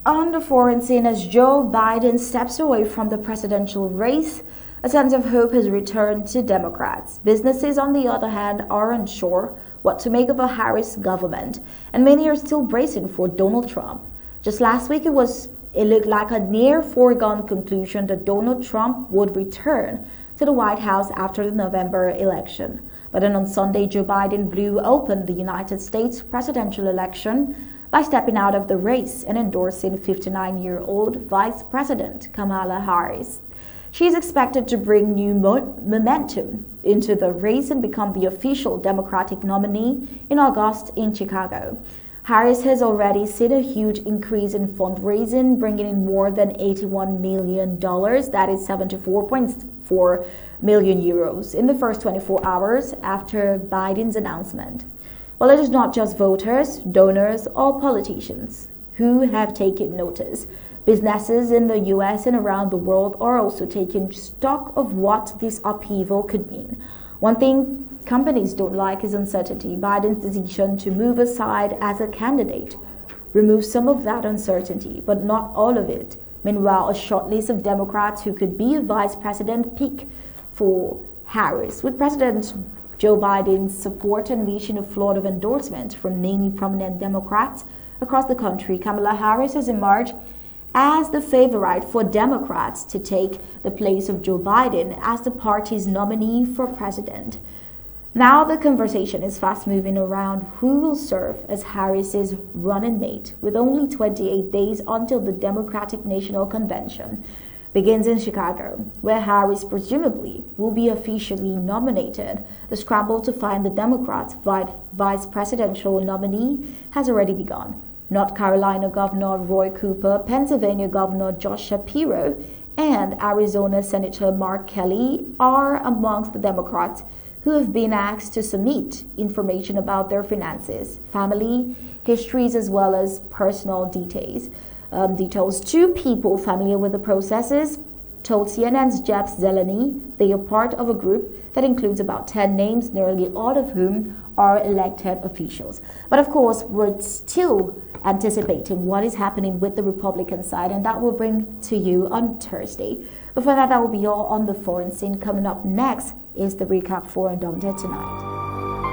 On the foreign scene, as Joe Biden steps away from the presidential race, a sense of hope has returned to Democrats. Businesses, on the other hand, are unsure what to make of a Harris government, and many are still bracing for Donald Trump. Just last week, it looked like a near foregone conclusion that Donald Trump would return to the White House after the November election. But then on Sunday, Joe Biden blew open the United States presidential election by stepping out of the race and endorsing 59-year-old Vice President Kamala Harris. She is expected to bring new momentum into the race and become the official Democratic nominee in August in Chicago. Harris has already seen a huge increase in fundraising, bringing in more than $81 million, that is 74.4 million euros, in the first 24 hours after Biden's announcement. Well, it is not just voters, donors, or politicians who have taken notice. Businesses in the US and around the world are also taking stock of what this upheaval could mean. One thing companies don't like is uncertainty. Biden's decision to move aside as a candidate removes some of that uncertainty, but not all of it. Meanwhile, a short list of Democrats who could be a vice president pick for Harris, with President Joe Biden's support unleashing a flood of endorsement from many prominent Democrats across the country. Kamala Harris has emerged as the favorite for Democrats to take the place of Joe Biden as the party's nominee for president. Now the conversation is fast moving around who will serve as Harris's running mate, with only 28 days until the Democratic National Convention begins in Chicago, where Harris presumably will be officially nominated. The scramble to find the Democrats' vice presidential nominee has already begun. North Carolina Governor Roy Cooper, Pennsylvania Governor Josh Shapiro, and Arizona Senator Mark Kelly are amongst the Democrats who have been asked to submit information about their finances, family histories, as well as personal details. Two people familiar with the processes told CNN's Jeff Zeleny they are part of a group that includes about 10 names, nearly all of whom are elected officials. But of course, we're still anticipating what is happening with the Republican side, and that will bring to you on Thursday. Before that will be all on the foreign scene. Coming up next is the recap for Amba tonight.